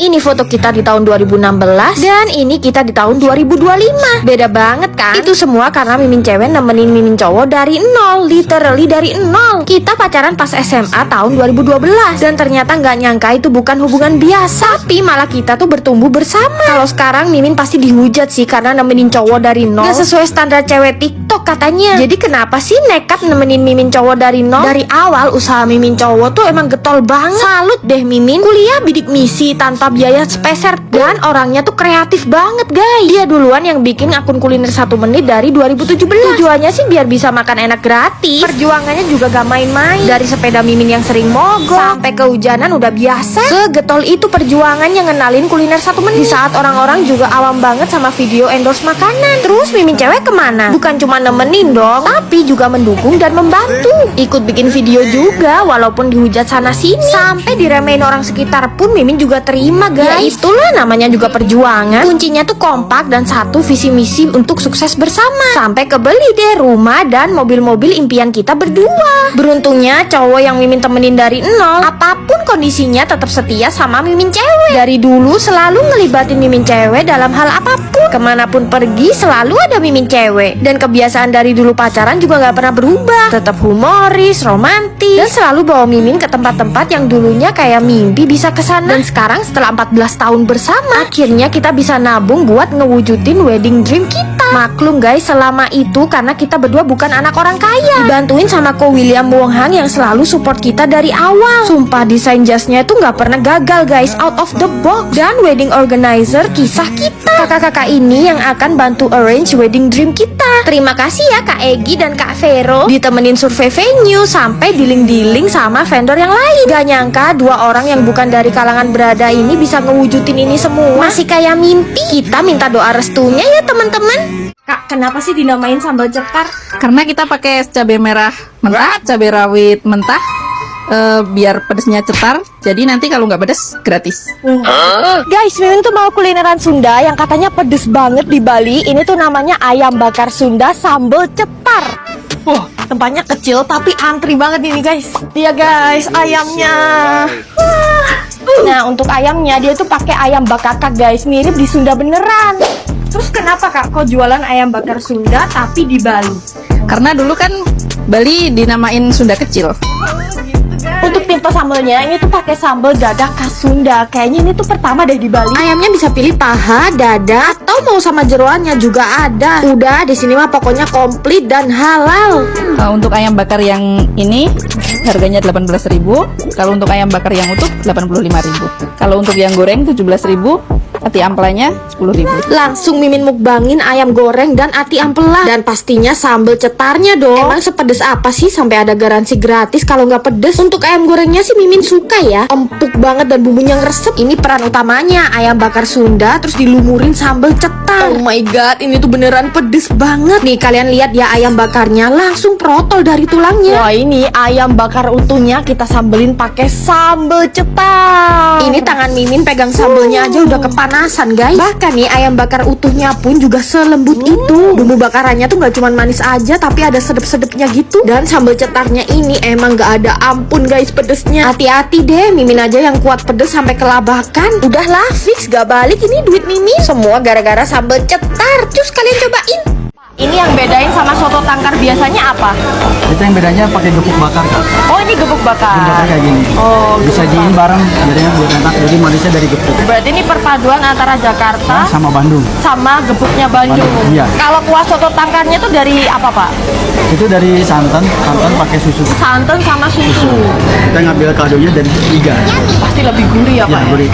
Ini foto kita di tahun 2016 dan ini kita di tahun 2025. Beda banget kan? Itu semua karena Mimin cewek nemenin Mimin cowok dari nol, literally dari nol. Kita pacaran pas SMA tahun 2012 dan ternyata nggak nyangka itu bukan hubungan biasa, tapi malah kita tuh bertumbuh bersama. Kalau sekarang Mimin pasti dihujat sih karena nemenin cowok dari nol. Gak sesuai standar cewek TikTok katanya. Jadi kenapa sih nekat nemenin Mimin cowok dari nol? Dari awal usaha Mimin cowok tuh emang getol banget. Salut deh Mimin, kuliah bidik misi tanpa biaya sepeser dan orangnya tuh kreatif banget guys. Dia duluan yang bikin akun kuliner 1 menit dari 2017. Tujuannya sih biar bisa makan enak gratis. Perjuangannya juga gak main-main. Dari sepeda Mimin yang sering mogok sampai kehujanan udah biasa. Segetol itu perjuangannya ngenalin kuliner 1 menit. Di saat orang-orang juga awam banget sama video endorse makanan. Terus Mimin cewek kemana? Bukan cuma nemenin dong, tapi juga mendukung dan membantu. Ikut bikin video juga walaupun dihujat sana sini. Sampai diremehin orang sekitar pun Mimin juga terima guys. Ya itulah namanya juga perjuangan. Kuncinya tuh kompak dan satu visi misi untuk sukses bersama. Sampai kebeli deh rumah dan mobil-mobil impian kita berdua. Beruntungnya cowok yang Mimin temenin dari nol, apapun kondisinya tetap setia sama Mimin cewek. Dari dulu selalu ngelibatin Mimin cewek dalam hal apapun. Kemanapun pergi selalu ada Mimin cewek. Dan kebiasaan dari dulu pacaran juga gak pernah berubah. Tetap humoris, romantis, dan selalu bawa Mimin ke tempat-tempat yang dulunya kayak mimpi bisa kesana. Dan sekarang setelah 14 tahun bersama, akhirnya kita bisa nabung buat ngewujudin wedding dream kita. Maklum guys, selama itu karena kita berdua bukan anak orang kaya. Dibantuin sama Ko William Wong Hang yang selalu support kita dari awal. Sumpah desain jasnya itu gak pernah gagal guys, out of the box. Dan wedding organizer kisah kita. Kakak-kakak ini yang akan bantu arrange wedding dream kita. Terima kasih ya Kak Egi dan Kak Vero, ditemenin survei venue sampai dealing-dealing sama vendor yang lain. Gak nyangka dua orang yang bukan dari kalangan berada ini bisa ngewujudin ini semua. Masih kayak mimpi. Kita minta doa restunya ya teman-teman. Kak, kenapa sih dinamain sambal cetar? Karena kita pakai cabai merah mentah, cabai rawit mentah, biar pedesnya cetar. Jadi nanti kalau nggak pedes gratis. Guys, Mimin tuh mau kulineran Sunda yang katanya pedes banget di Bali. Ini tuh namanya ayam bakar Sunda sambal cetar. Wah, tempatnya kecil tapi antri banget ini guys. Iya guys, ayamnya. Wah. Nah, untuk ayamnya dia tuh pakai ayam bakakak guys, mirip di Sunda beneran. Terus kenapa Kak kok jualan ayam bakar Sunda tapi di Bali? Karena dulu kan Bali dinamain Sunda kecil. Untuk tipe sambelnya ini tuh pakai sambal dada khas Sunda. Kayaknya ini tuh pertama deh di Bali. Ayamnya bisa pilih paha, dada, atau mau sama jeroannya juga ada. Udah di sini mah pokoknya komplit dan halal. Untuk ayam bakar yang ini harganya 18.000. Kalau untuk ayam bakar yang utuh 85.000. Kalau untuk yang goreng 17.000. Ati amplanya 10.000. Langsung Mimin mukbangin ayam goreng dan ati ampela. Dan pastinya sambal cetarnya dong. Emang sepedes apa sih sampai ada garansi gratis kalau nggak pedes? Untuk ayam gorengnya sih Mimin suka ya, empuk banget dan bumbunya ngeresep. Ini peran utamanya, ayam bakar Sunda terus dilumurin sambal cetar. Oh my god, ini tuh beneran pedes banget. Nih kalian lihat ya, ayam bakarnya langsung protol dari tulangnya. Wah, ini ayam bakar utuhnya kita sambelin pakai sambal cetar. Ini tangan Mimin pegang sambelnya aja udah kepanasan guys. Bahkan nih ayam bakar utuhnya pun juga selembut itu. Bumbu bakarannya tuh gak cuma manis aja, tapi ada sedep-sedepnya gitu. Dan sambal cetarnya ini emang gak ada ampun guys pedesnya. Hati-hati deh, Mimin aja yang kuat pedes sampai kelabakan. Udahlah fix gak balik ini duit Mimin. Semua gara-gara sambal cetar. Cus kalian cobain. Ini yang bedain sama soto tangkar biasanya apa? Itu yang bedanya pakai gepuk bakar Kak. Oh, ini gepuk bakar. Gepuk bakar kayak gini. Oh, bisa diin bareng jadinya buat enak. Jadi manisnya dari gepuk. Berarti ini perpaduan antara Jakarta Sama Bandung. sama gepuknya Bandung. Iya. Kalau kuah soto tangkarnya tuh dari apa Pak? Itu dari santan pakai susu. Santan sama susu. Kita ngambil kaldunya dari iga. Pasti lebih gurih ya Pak? Ya, gurih.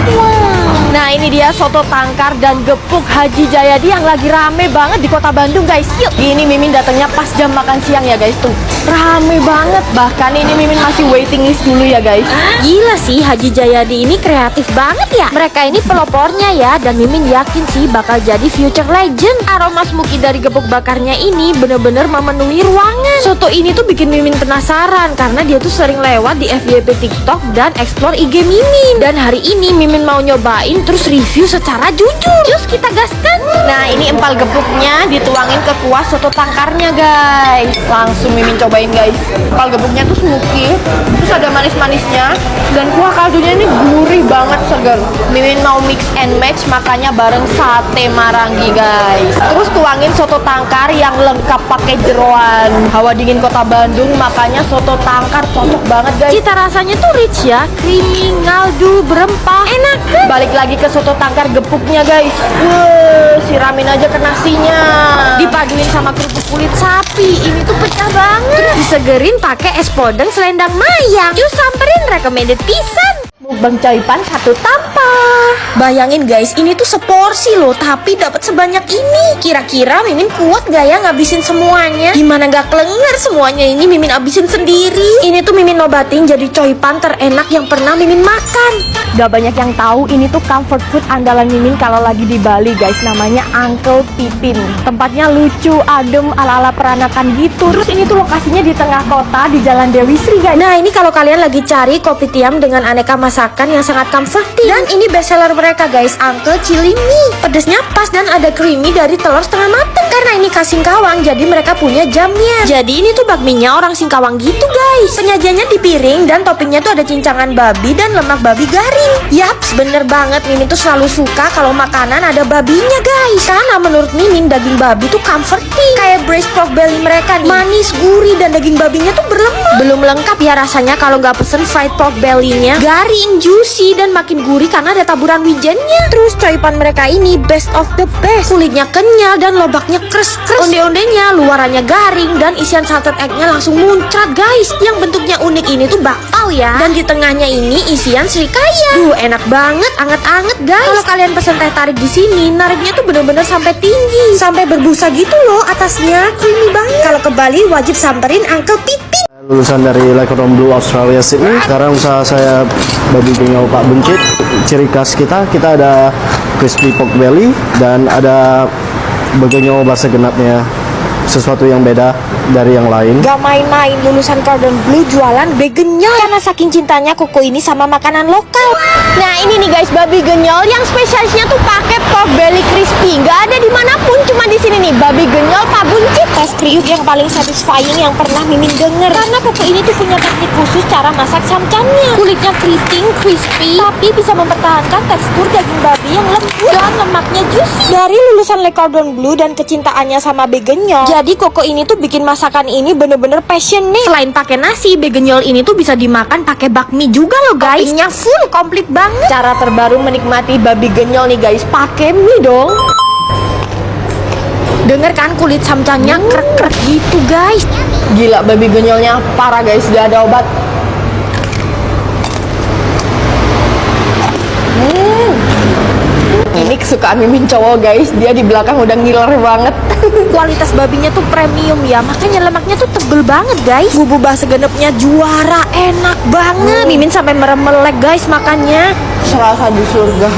Nah ini dia soto tangkar dan gepuk Haji Jayadi yang lagi rame banget di kota Bandung guys. Yuk, ini Mimin datangnya pas jam makan siang ya guys tuh. Rame banget, bahkan ini Mimin masih waiting list dulu ya guys. Gila sih, Haji Jayadi ini kreatif banget ya. Mereka ini pelopornya ya, dan Mimin yakin sih bakal jadi future legend. Aroma smoky dari gepuk bakarnya ini bener-bener memenuhi ruangan. Soto ini tuh bikin Mimin penasaran karena dia tuh sering lewat di FYP TikTok dan explore IG Mimin. Dan hari ini Mimin mau nyobain terus review secara jujur. Yuk kita gaskan. Nah ini empal gepuknya dituangin ke kuah soto tangkarnya guys. Langsung Mimin cobain guys. Empal gepuknya tuh smoky, terus ada manis-manisnya, dan kuah kaldunya ini gurih banget, segar. Mimin mau mix and match, makanya bareng sate marangi guys. Terus tuangin soto tangkar yang lengkap pakai jeroan. Hawa dingin kota Bandung, makanya soto tangkar cocok banget guys. Cita rasanya tuh rich ya, creamy, ngaldu, berempah, enak. Balik lagi ke soto tangkar gepuknya guys. Siramin aja ke nasinya, dipaduin sama kerupuk kulit sapi, ini tuh pecah banget. Terus disegerin pakai es podeng selendang mayang. Yuk samperin, recommended pisan. Mukbang Coipan satu tampah. Bayangin guys, ini tuh seporsi loh, tapi dapat sebanyak ini. Kira-kira Mimin kuat gak ya ngabisin semuanya? Gimana gak kelenger semuanya ini Mimin abisin sendiri. Ini tuh Mimin nobatin jadi Coipan terenak yang pernah Mimin makan. Gak banyak yang tahu ini tuh comfort food andalan Mimin kalau lagi di Bali guys. Namanya Uncle Pipin. Tempatnya lucu, adem, ala-ala peranakan gitu. Terus ini tuh lokasinya di tengah kota di Jalan Dewi Sri guys. Nah ini kalau kalian lagi cari kopi tiam dengan aneka masakan yang sangat comforting. Dan ini bestseller mereka guys, Uncle Chili Mie. Pedesnya pas dan ada creamy dari telur setengah matang. Karena ini khas Singkawang, jadi mereka punya jamnya. Jadi ini tuh bakminya orang Singkawang gitu guys. Penyajiannya di piring dan toppingnya tuh ada cincangan babi dan lemak babi garing. Yaps, bener banget, Mimin tuh selalu suka kalau makanan ada babinya guys. Karena menurut Mimin daging babi tuh comforting. Kayak braised pork belly mereka nih, manis, gurih, dan daging babinya tuh berlemak. Belum lengkap ya rasanya kalau nggak pesen fried pork belly-nya. Garing, juicy, dan makin gurih karena ada taburan wijennya. Terus coipan mereka ini best of the best. Kulitnya kenyal dan lobaknya kres-kres. Onde-ondenya luarannya garing dan isian salted egg-nya langsung muncrat guys. Yang bentuknya unik ini tuh bakpao ya. Dan di tengahnya ini isian srikaya. Duh, enak banget, anget-anget guys. Kalau kalian pesen teh tarik di sini, nariknya tuh bener-bener sampai tinggi, sampai berbusa gitu loh atasnya, creamy banget. Kalau ke Bali wajib samperin Uncle Pipin. Lulusan dari Cordon Bleu Australia Sydney. Sekarang usaha saya babi genyal Pak Buncit. Ciri khas kita ada crispy pork belly dan ada begenyol bahasa genapnya. Sesuatu yang beda dari yang lain. Gak main-main lulusan Cordon Bleu jualan begenyol karena saking cintanya Koko ini sama makanan lokal. Nah ini nih guys, babi genyol yang spesialisnya tuh pakai pork belly crispy. Gak ada dimanapun, cuma di sini nih, babi genyol Pak Buncit. Tes kriuk yang paling satisfying yang pernah Mimin denger. Karena Koko ini tuh punya teknik khusus cara masak samcannya. Kulitnya keriting, crispy, tapi bisa mempertahankan tekstur daging babi yang lembut dan lemaknya juicy. Dari lulusan Le Cordon Bleu dan kecintaannya sama begenyol, jadi Koko ini tuh bikin masakan ini bener-bener passion nih. Selain pakai nasi, begenyol ini tuh bisa dimakan pakai bakmi juga loh guys. Toppingnya full, komplit banget. Cara terbaru menikmati babi genyol nih guys, pakai mie dong. Denger kan kulit samcangnya krek-krek gitu guys. Gila, babi genyolnya parah guys, gak ada obat. Ini kesukaan Mimin cowok guys, dia di belakang udah ngiler banget. Kualitas babinya tuh premium ya, makanya lemaknya tuh tebel banget guys. Bumbu bahasa genepnya juara, enak banget. Mimin sampai merem-melek guys makannya. Serasa di surga.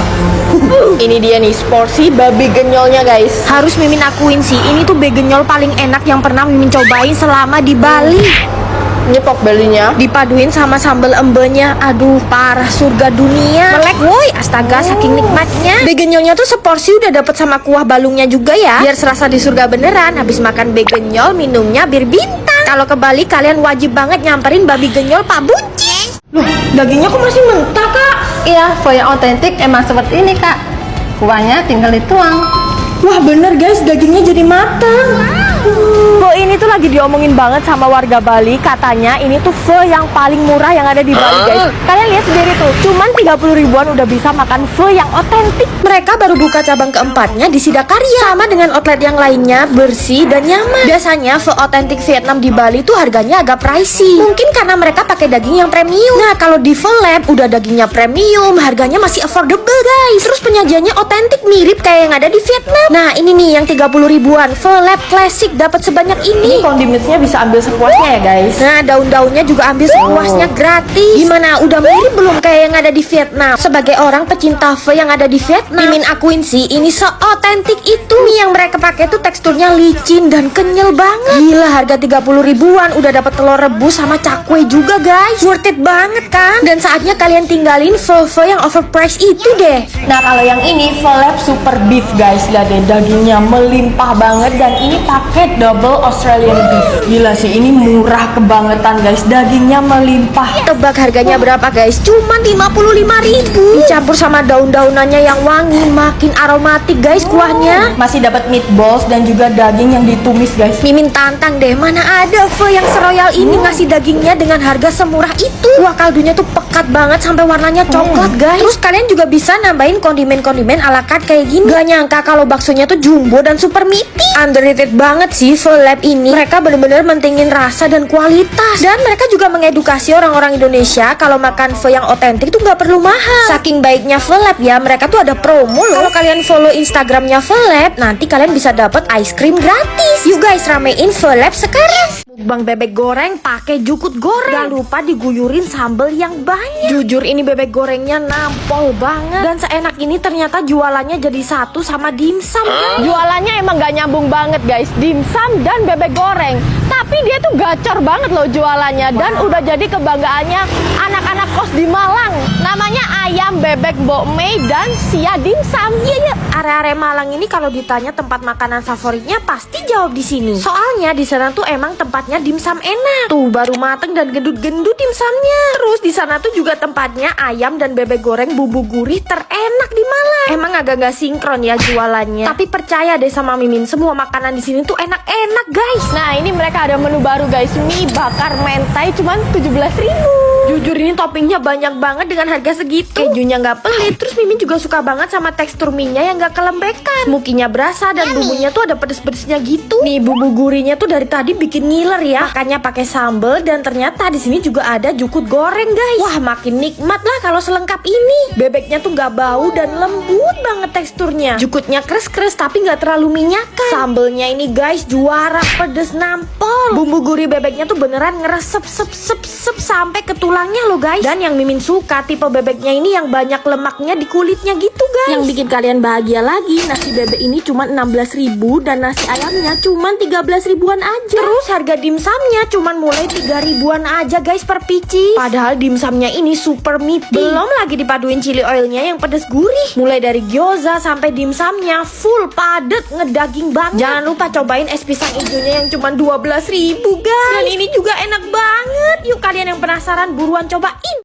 Ini dia nih porsi babi genyolnya guys. Harus Mimin akuin sih, ini tuh begenyol paling enak yang pernah Mimin cobain selama di Bali. Ini pork belly-nya dipaduin sama sambal embenya. Aduh, parah, surga dunia. Melek woi, astaga saking nikmatnya. Begenyolnya tuh seporsi udah dapet sama kuah balungnya juga ya. Biar serasa di surga beneran. Habis makan begenyol, minumnya bir bintang. Kalau ke Bali kalian wajib banget nyamperin babi genyol Pak Buncit. Loh, dagingnya kok masih mentah kak? Iya, fo yang otentik emang seperti ini kak. Kuahnya tinggal dituang. Wah bener guys, dagingnya jadi matang. Pho ini tuh lagi diomongin banget sama warga Bali. Katanya ini tuh pho yang paling murah yang ada di Bali guys. Kalian lihat sendiri tuh, cuman 30 ribuan udah bisa makan pho yang otentik. Mereka baru buka cabang keempatnya di Sidakarya. Sama dengan outlet yang lainnya, bersih dan nyaman. Biasanya pho otentik Vietnam di Bali tuh harganya agak pricey. Mungkin karena mereka pakai daging yang premium. Nah kalau di Pho Lab udah dagingnya premium, harganya masih affordable guys. Terus penyajiannya otentik, mirip kayak yang ada di Vietnam. Nah ini nih yang 30 ribuan, Pho Lab Classic dapat sebanyak ini. Kondimennya bisa ambil sepuasnya ya guys. Nah, daun-daunnya juga ambil sepuasnya gratis. Gimana, udah mirip belum kayak yang ada di Vietnam? Sebagai orang pecinta pho yang ada di Vietnam, Mimin akuin sih ini seotentik itu. Mie yang mereka pakai tuh teksturnya licin dan kenyal banget. Gila, harga 30 ribuan udah dapat telur rebus sama cakwe juga guys. Worth it banget kan? Dan saatnya kalian tinggalin pho yang overpriced itu deh. Nah kalau yang ini Pho Lab Super Beef guys, lihat deh dagingnya melimpah banget dan ini pakai double Australian beef. Gila sih ini murah kebangetan guys, dagingnya melimpah. Tebak harganya berapa guys? Cuman 55.000. Dicampur sama daun-daunannya yang wangi, makin aromatik guys kuahnya. Masih dapat meatballs dan juga daging yang ditumis guys. Mimin tantang deh, mana ada pho yang seroyal ini ngasih dagingnya dengan harga semurah itu. Wah, kaldunya tuh pekat banget sampai warnanya coklat guys. Terus kalian juga bisa nambahin kondimen-kondimen ala carte kayak gini. Gak nyangka kalau baksonya tuh jumbo dan super meaty. Underrated banget sih Pho Lab ini. Mereka bener-bener mentingin rasa dan kualitas. Dan mereka juga mengedukasi orang-orang Indonesia kalau makan pho yang otentik tuh gak perlu mahal. Saking baiknya Pho Lab ya, mereka tuh ada promo loh. Kalau kalian follow Instagramnya Pho Lab, nanti kalian bisa dapat ice cream gratis. Yuk guys, ramein Pho Lab sekarang. Mukbang bebek goreng pakai jukut goreng. Gak lupa diguyurin sambal yang banyak. Jujur ini bebek gorengnya nampol banget. Dan seenak ini ternyata jualannya jadi satu sama dimsum guys. Jualannya emang gak nyambung banget guys, dimsum dan bebek goreng. Tapi dia tuh gacor banget loh jualannya. Dan udah jadi kebanggaannya anak-anak kos di Malang. Namanya ayam bebek Mbok Mei dan Sia Dimsum. Iya, area-area Malang ini kalau ditanya tempat makanan favoritnya pasti jawab di sini. Soalnya di sana tuh emang tempatnya dimsum enak. Tuh baru mateng dan gendut-gendut dimsumnya. Terus di sana tuh juga tempatnya ayam dan bebek goreng bumbu gurih terenak di Malang. Emang agak gak sinkron ya jualannya. Tapi percaya deh sama Mimin, semua makanan di sini tuh enak-enak guys. Nah ini mereka ada menu baru guys, mie bakar mentai cuman 17.000. Jujur ini toppingnya banyak banget dengan harga segitu. Kejunya nggak pelit. Terus Mimin juga suka banget sama tekstur mie-nya yang nggak kelembekan. Smokinya berasa dan bumbunya tuh ada pedes-pedesnya gitu. Nih bumbu gurihnya tuh dari tadi bikin ngiler ya. Makanya pakai sambal dan ternyata di sini juga ada jukut goreng guys. Wah makin nikmat lah kalau selengkap ini. Bebeknya tuh nggak bau dan lembut banget teksturnya. Jukutnya kres-kres tapi nggak terlalu minyakan. Sambelnya ini guys juara, pedes nampol. Bumbu gurih bebeknya tuh beneran ngeresep sep sampai ke tulangnya loh guys. Dan yang Mimin suka tipe bebeknya ini yang banyak lemaknya di kulitnya gitu guys. Yang bikin kalian bahagia lagi, nasi bebek ini cuma 16.000 dan nasi ayamnya cuma 13 ribuan aja. Terus harga dimsumnya cuma mulai 3 ribuan aja guys per pici. Padahal dimsumnya ini super meaty. Belum lagi dipaduin chili oilnya yang pedas gurih. Mulai dari gyoza sampai dimsumnya full padet ngedaging banget. Jangan lupa cobain es pisang hijaunya yang cuma 12.000 guys. Dan ini juga enak banget. Yuk kalian yang penasaran buruan cobain.